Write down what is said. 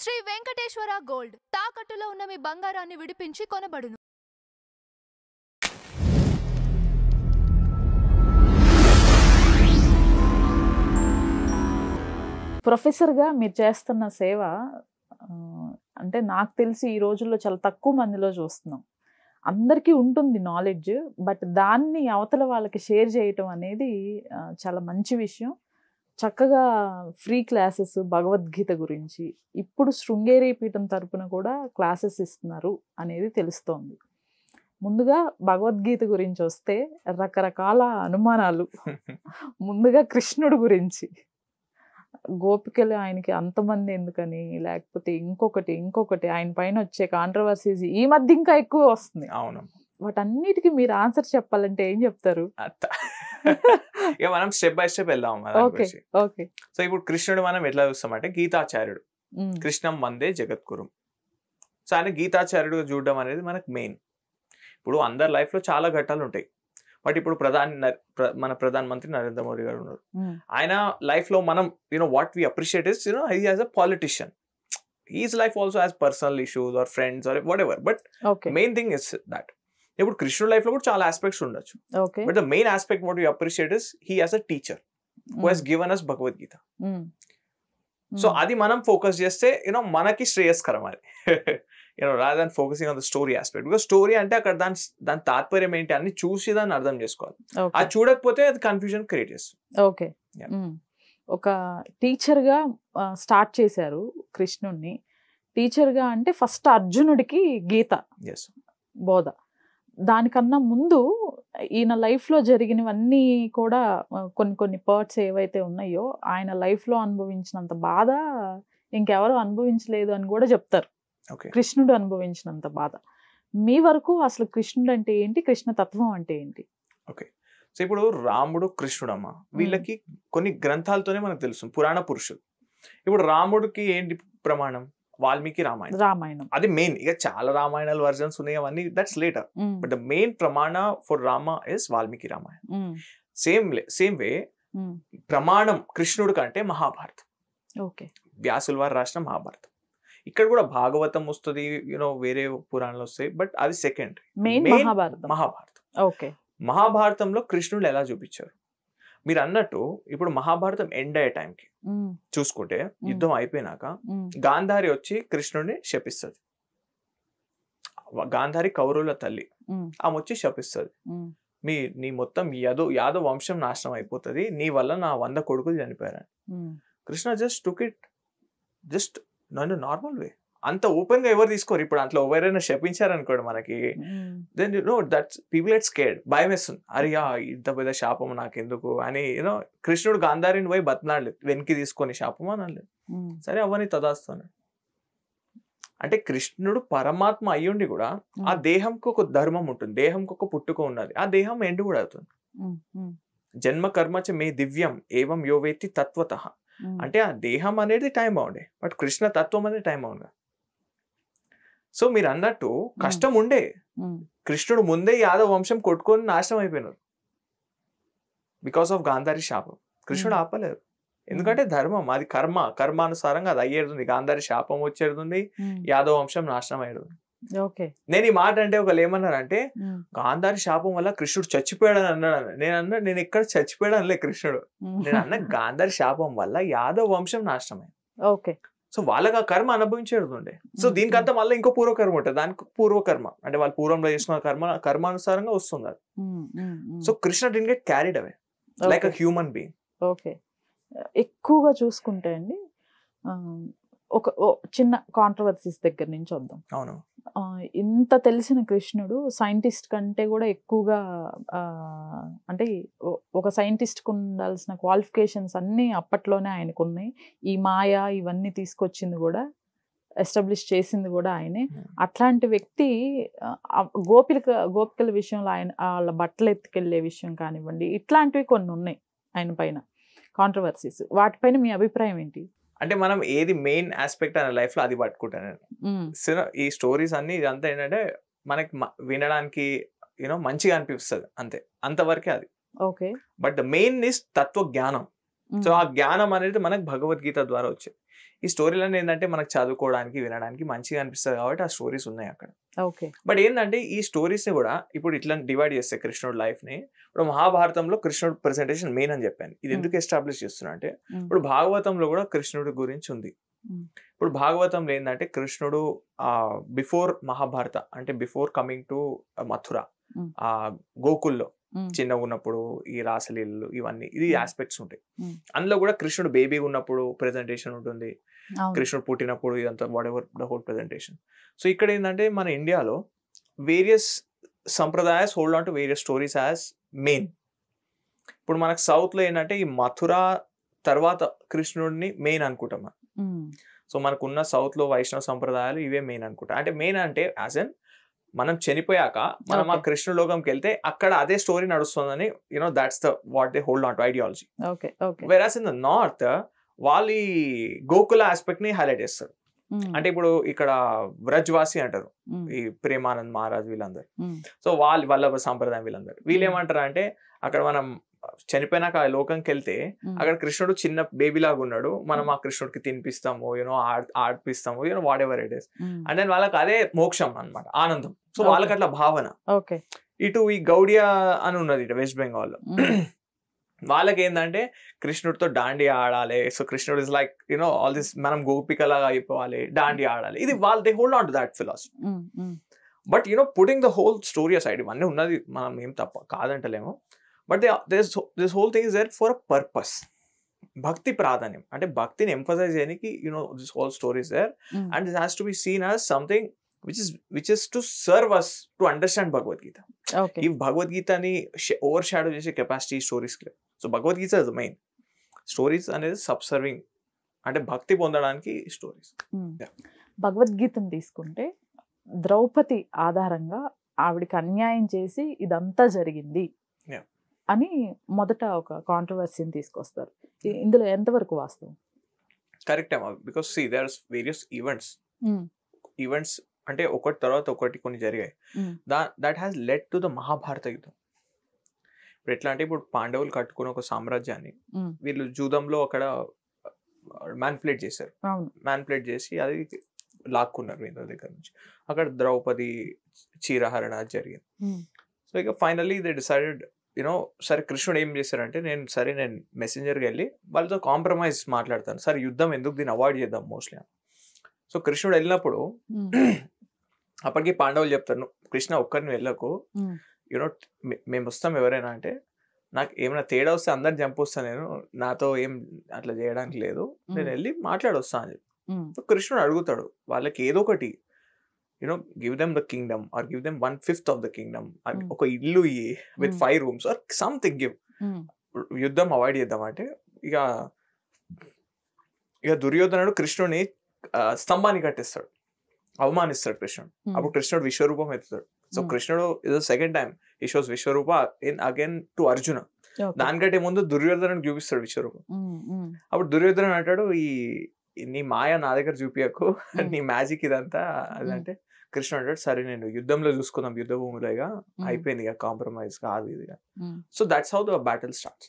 Shri Venkateswara gold తాకట్టులో ఉన్న మీ బంగారాన్ని విడిపించి కొనబడును. ప్రొఫెసర్‌గా మీరు చేస్తున్న సేవ అంటే నాకు తెలిసి ఈ రోజుల్లో చాలా తక్కువ మందిలో చూస్తున్నాం. అందరికీ ఉంటుంది నాలెడ్జ్. బట్ దాన్ని అవతల వాళ్ళకి షేర్ చేయటం అనేది చాలా మంచి విషయం. చక్కగా ఫ్రీ క్లాసెస్ భగవద్గీత గురించి ఇప్పుడు శృంగేరి పీఠం తరపున కూడా క్లాసెస్ ఇస్తున్నారు అనేది తెలుస్తోంది. ముందుగా భగవద్గీత గురించి వస్తే రకరకాల అనుమానాలు. ముందుగా కృష్ణుడు గురించి గోపికలు ఆయనకి అంతమంది ఎందుకని, లేకపోతే ఇంకొకటి ఆయన పైన వచ్చే కాంట్రవర్సీస్ ఈ మధ్య ఇంకా ఎక్కువ వస్తుంది. అవును, వాటన్నిటికీ మీరు ఆన్సర్ చెప్పాలంటే ఏం చెప్తారు? ఇక మనం స్టెప్ బై స్టెప్ వెళ్దాం. ఓకే. సో ఇప్పుడు కృష్ణుడు మనం ఎట్లా చూస్తామంటే గీతాచార్యుడు, కృష్ణం వందే జగద్గురు. సో ఆయన గీతాచార్యుడు చూడడం అనేది మనకు మెయిన్. ఇప్పుడు అందరి లైఫ్ లో చాలా ఘట్టాలు ఉంటాయి. బట్ ఇప్పుడు మన ప్రధానమంత్రి నరేంద్ర మోడీ గారు ఉన్నారు. ఆయన లైఫ్ లో మనం what we appreciate is he as a politician. His life also has personal issues or friends or whatever ఎవర్. But main thing is that ఇప్పుడు కృష్ణుడు లైఫ్ లో కూడా చాలా ఆస్పెక్ట్స్ ఉండొచ్చు. But the main aspect what we appreciate is he as a teacher who has given us Bhagavad Gita. So అది మనం focus చేస్తే మనకి శ్రేయస్కరం అది. rather than focusing on the story aspect, because story అంటే అక్కడ దాని తాత్పర్యం ఏంటి అన్ని చూసి దాన్ని అర్థం చేసుకోవాలి. అది చూడకపోతే అది కన్ఫ్యూజన్ క్రియేట్ చేస్తుంది. ఓకే. ఒక టీచర్గా స్టార్ట్ చేశారు కృష్ణుడిని. టీచర్గా అంటే ఫస్ట్ అర్జునుడికి గీత బోధ. దానికన్నా ముందు ఈయన లైఫ్లో జరిగినవన్నీ కూడా కొన్ని పర్ట్స్ ఏవైతే ఉన్నాయో ఆయన లైఫ్లో అనుభవించినంత బాధ ఇంకెవరూ అనుభవించలేదు అని కూడా చెప్తారు. కృష్ణుడు అనుభవించినంత బాధ. మీ వరకు అసలు కృష్ణుడు అంటే ఏంటి, కృష్ణ తత్వం అంటే ఏంటి? ఓకే. సో ఇప్పుడు రాముడు కృష్ణుడమ్మ వీళ్ళకి కొన్ని గ్రంథాలతోనే మనకు తెలుసు, పురాణ పురుషులు. ఇప్పుడు రాముడికి ఏంటి ప్రమాణం? వాల్మీకి రామాయణం. అది మెయిన్. ఇక చాలా రామాయణాలు వర్జన్స్ ఉన్నాయి, అవన్నీ that's later. But the main ప్రమాణ for Rama is Valmiki Ramayanam. Same way ప్రమాణం కృష్ణుడు కంటే మహాభారతం. వ్యాసుల వారు రాసిన మహాభారతం. ఇక్కడ కూడా భాగవతం వస్తుంది, వేరే పురాణాలు వస్తాయి, బట్ అది సెకండరీ. మెయిన్ మహాభారతం. మహాభారతంలో కృష్ణుడు ఎలా చూపించారు మీరు అన్నట్టు. ఇప్పుడు మహాభారతం ఎండ్ అయ్యే టైంకి చూసుకుంటే యుద్ధం అయిపోయినాక గాంధారి వచ్చి కృష్ణుడిని శపిస్తుంది. గాంధారి కౌరవుల తల్లి, ఆమె వచ్చి శపిస్తుంది, నీ మొత్తం యాదవ్ వంశం నాశనం అయిపోతుంది, నీ వల్ల నా 100 కొడుకులు చనిపోయారని. Krishna just took it just నన్ను నార్మల్ వే. అంత ఓపెన్ గా ఎవరు తీసుకోరు. ఇప్పుడు అంట్లో ఎవరైనా శపించారనుకోండి మనకి, then that's people get scared, భయం వేస్తుంది. అరియా ఇంత పెద్ద శాపం నాకెందుకు అని కృష్ణుడు గాంధారిని పోయి బతనాడలేదు, వెనక్కి తీసుకొని శాపం అనలేదు. సరే అవన్నీ తదాస్తాను. అంటే కృష్ణుడు పరమాత్మ అయ్యుండి కూడా ఆ దేహంకి ఒక ధర్మం ఉంటుంది, దేహంకి ఒక పుట్టుక ఉన్నది, ఆ దేహం ఎండు కూడా అవుతుంది. జన్మ కర్మచ మే దివ్యం ఏవం యోవేతి తత్వతః. అంటే ఆ దేహం అనేది టైం బాగుండే, బట్ కృష్ణ తత్వం అనేది టైం బాగుండే. సో మీరు అన్నట్టు కష్టం ఉండే. కృష్ణుడు ముందే యాదవ వంశం కొట్టుకొని నాశనం అయిపోయినారు బికాస్ ఆఫ్ గాంధారి శాపం. కృష్ణుడు ఆపలేదు, ఎందుకంటే ధర్మం అది, కర్మానుసారంగా అది అయ్యేది. గాంధారి శాపం వచ్చేది, యాదవ వంశం నాశనం అయ్యేది. నేను ఈ మాట అంటే ఒకళ్ళు ఏమన్నారంటే గాంధారి శాపం వల్ల కృష్ణుడు చచ్చిపోయాడని అన్నాడు. నేను ఎక్కడ చచ్చిపోయాడు అనలే కృష్ణుడు. నేను అన్న గాంధారి శాపం వల్ల యాదవ వంశం నాశనం అయింది. సో వాళ్ళకి ఆ కర్మ అనుభవించేది. సో దీనికంతా మళ్ళీ ఇంకో పూర్వకర్మ ఉంటుంది, దానికి పూర్వకర్మ అంటే వాళ్ళు పూర్వంలో చేసుకున్న కర్మానుసారంగా వస్తుంది అది. So Krishna did get carried away like a human being. Okay. ఎక్కువగా చూసుకుంటే అండి ఒక చిన్న కాంట్రవర్సీస్ దగ్గర నుంచి వద్దాం. అవును. ఇంత తెలిసిన కృష్ణుడు సైంటిస్ట్ కంటే కూడా ఎక్కువగా అంటే ఒక సైంటిస్ట్కి ఉండాల్సిన క్వాలిఫికేషన్స్ అన్నీ అప్పట్లోనే ఆయనకు ఉన్నాయి. ఈ మాయా ఇవన్నీ తీసుకొచ్చింది కూడా, ఎస్టాబ్లిష్ చేసింది కూడా ఆయనే. అట్లాంటి వ్యక్తి గోపికల విషయంలో ఆయన వాళ్ళ బట్టలు ఎత్తుకెళ్లే విషయం కానివ్వండి, ఇట్లాంటివి కొన్ని ఉన్నాయి ఆయన పైన కాంట్రవర్సీస్. వాటిపైన మీ అభిప్రాయం ఏంటి? అంటే మనం ఏది మెయిన్ ఆస్పెక్ట్ అనే లైఫ్ లో అది పట్టుకుంటాను. ఈ స్టోరీస్ అన్ని ఇదంతా ఏంటంటే మనకి వినడానికి మంచిగా అనిపిస్తుంది అంతే, అంతవరకే అది. బట్ ద మెయిన్ ఇస్ తత్వ జ్ఞానం. సో ఆ జ్ఞానం అనేది మనకు భగవద్గీత ద్వారా వచ్చేది. ఈ స్టోరీలన్నీ ఏంటంటే మనకు చదువుకోవడానికి వినడానికి మంచిగా అనిపిస్తుంది కాబట్టి ఆ స్టోరీస్ ఉన్నాయి అక్కడ. ఓకే. బట్ ఏంటంటే ఈ స్టోరీస్ ని కూడా ఇప్పుడు ఇట్లా డివైడ్ చేస్తే కృష్ణుడు లైఫ్ ని, ఇప్పుడు మహాభారతంలో కృష్ణుడు ప్రెసెంటేషన్ మెయిన్ అని చెప్పాను. ఇది ఎందుకు ఎస్టాబ్లిష్ చేస్తున్నా అంటే ఇప్పుడు భాగవతంలో కూడా కృష్ణుడి గురించి ఉంది. ఇప్పుడు భాగవతంలో ఏంటంటే కృష్ణుడు బిఫోర్ మహాభారత అంటే బిఫోర్ కమింగ్ టు మథుర, ఆ గోకుల్లో చిన్నగా ఉన్నప్పుడు ఈ రాసలీలలు ఇవన్నీ ఇది ఆస్పెక్ట్స్ ఉంటాయి. అందులో కూడా కృష్ణుడు బేబీగా ఉన్నప్పుడు ప్రెజెంటేషన్ ఉంటుంది, కృష్ణుడు పుట్టినప్పుడు ఇదంతా whatever the whole presentation. So ఇక్కడ ఏంటంటే మన ఇండియాలో వేరియస్ సంప్రదాయాస్ hold on to various stories as main. ఇప్పుడు మనకు సౌత్ లో ఏంటంటే ఈ మథుర తర్వాత కృష్ణుడిని మెయిన్ అనుకుంటాం. సో మనకున్న సౌత్ లో వైష్ణవ సంప్రదాయాలు ఇవే మెయిన్ అనుకుంటాం. అంటే మెయిన్ అంటే యాజ్ ఎన్ మనం చనిపోయాక మనం ఆ కృష్ణ లోకంకి వెళ్తే అక్కడ అదే స్టోరీ నడుస్తుందని you know that's the what they hold on to ideology. వెరాస్ in the north వాళ్ళు ఈ గోకుల ఆస్పెక్ట్ ని హైలైట్ చేస్తారు. అంటే ఇప్పుడు ఇక్కడ వ్రజ్వాసి అంటారు ఈ ప్రేమానంద్ మహారాజ్ వీళ్ళందరూ. సో వాళ్ళ సంప్రదాయం వీళ్ళందరూ వీళ్ళు ఏమంటారు అంటే అక్కడ మనం చనిపోయినాక ఆ లోకంకి వెళ్తే అక్కడ కృష్ణుడు చిన్న బేబీ లాగా ఉన్నాడు, మనం ఆ కృష్ణుడికి తినిపిస్తాము, యూనో ఆడిపిస్తాము, you know whatever it is. And then వాళ్ళకి అదే మోక్షం అన్నమాట, ఆనందం. సో వాళ్ళకి అట్లా భావన. ఇటు ఈ గౌడియా అని ఉన్నది ఇటు వెస్ట్ బెంగాల్ లో, వాళ్ళకి ఏంటంటే కృష్ణుడితో దాండియా ఆడాలి. సో కృష్ణుడు is like you know all this, మనం గోపికలాగా అయిపోవాలి, దాండియా ఆడాలి. ఇది వాళ్ళు they hold on to that philosophy. But you know putting the whole story aside, ఇవన్నీ ఉన్నది మనం ఏం తప్ప కాదంటలేము. But this whole thing is there for a purpose. భక్తి ప్రాధాన్యం అంటే భక్తిని ఎంఫసైజ్ చేయడానికి you know this whole story is there, and this has to be seen as something which is to serve us to understand Bhagavad Gita. Okay. If Bhagavad Gita ni overshadow చేసే capacity stories కి లేదు. So భగవద్ గీత is the main. Stories అనేది సబ్సర్వింగ్ అంటే భక్తి పొందడానికి stories. భగవద్గీతను తీసుకుంటే ద్రౌపది ఆధారంగా ఆవిడకి అన్యాయం చేసి ఇదంతా జరిగింది అని మొదట ఒక కాంట్రవర్సీని తీసుకొస్తారు. ఇందులో ఎంతవరకు వాస్తవం? కరెక్ట్ ఏమో, because see there are various events అంటే ఒకటి తర్వాత ఒకటి కొన్ని జరిగాయి. That has led to the Mahabharata యుద్ధం. ఇప్పుడు ఎట్లా అంటే ఇప్పుడు పాండవులు కట్టుకున్న ఒక సామ్రాజ్యాన్ని వీళ్ళు జూదంలో అక్కడ మ్యానిపులేట్ చేశారు. మ్యానిపులేట్ చేసి అది లాక్కున్నారు వీళ్ళ దగ్గర నుంచి. అక్కడ ద్రౌపది చీరహరణ జరిగింది. సో ఇక ఫైనల్లీ దే డిసైడెడ్ యూనో సరే కృష్ణుడు ఏం చేశారంటే నేను మెసెంజర్కి వెళ్ళి వాళ్ళతో కాంప్రమైజ్ మాట్లాడతాను, సరే యుద్ధం ఎందుకు, దీన్ని అవాయిడ్ చేద్దాం మోస్ట్లీ. సో కృష్ణుడు వెళ్ళినప్పుడు అప్పటికి పాండవులు చెప్తారు, కృష్ణ ఒక్కరిని వెళ్ళకు, యూనో మేము వస్తాం ఎవరైనా అంటే నాకు ఏమైనా తేడా వస్తే అందరిని చంపొస్తాను, నేను నాతో ఏం అట్లా చేయడానికి లేదు, నేను వెళ్ళి మాట్లాడొస్తాను అని చెప్పి. సో కృష్ణుడు అడుగుతాడు వాళ్ళకి ఏదో ఒకటి, you know give them the Kingdom or give them 1/5 of the Kingdom, ఒక ఇల్లు with 5 rooms or something give, యుద్ధం అవాయిడ్ చేద్దాం అంటే. ఇక దుర్యోధనుడు కృష్ణుని స్తంభాన్ని కట్టిస్తాడు, అవమానిస్తాడు కృష్ణుడు. అప్పుడు కృష్ణుడు విశ్వరూపం ఎత్తుతాడు. సో కృష్ణుడు ఇది సెకండ్ టైం ఈ shows Vishwarupa again to Arjuna. దానికంటే ముందు దుర్యోధనుడు చూపిస్తాడు విశ్వరూపం. అప్పుడు దుర్యోధనుడు అంటాడు, నీ మాయ నా దగ్గర చూపియకు, నీ మ్యాజిక్ ఇదంతా అదంటే కృష్ణుడు అంటాడు, సరే నేను యుద్ధంలో చూసుకుందాం, యుద్ధ భూమిలో ఇక అయిపోయింది, ఇక కాంప్రమైజ్ కాదు ఇది. So that's how the battle starts.